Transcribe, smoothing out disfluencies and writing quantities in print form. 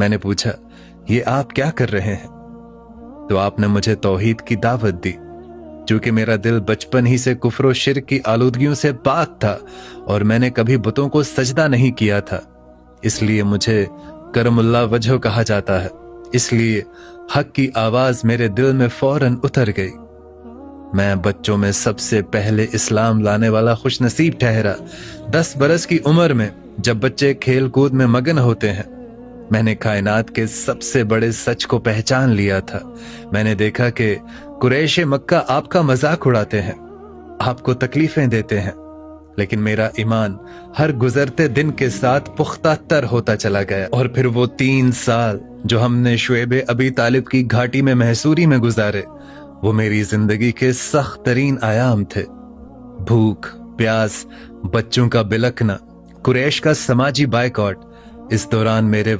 मैंने पूछा, ये आप क्या कर रहे हैं? तो आपने मुझे तौहीद की दावत दी। चूंकि मेरा दिल बचपन ही से कुफ्र और शिर्क की आलूदगियों से पाक था और मैंने कभी बुतों को सजदा नहीं किया था, इसलिए मुझे करमुल्ला वजह कहा जाता है। इसलिए हक की आवाज मेरे दिल में फौरन उतर गई। मैं बच्चों में सबसे पहले इस्लाम लाने वाला खुश नसीब ठहरा। 10 बरस की उम्र में जब बच्चे खेल कूद में मगन होते हैं, मैंने कायनात के सबसे बड़े सच को पहचान लिया था। मैंने देखा कि कुरैश मक्का आपका मजाक उड़ाते हैं, आपको तकलीफें देते हैं, लेकिन मेरा ईमान हर गुजरते दिन के साथ पुख्ता तर होता चला गया। और फिर वो 3 साल जो हमने शुएब अबी तालिब की घाटी में महसूरी में गुजारे, वो मेरी जिंदगी के सख्त तरीन आयाम थे। भूख, प्यास, बच्चों का बिलखना, कुरैश का समाजी बायकॉट। इस दौरान मेरे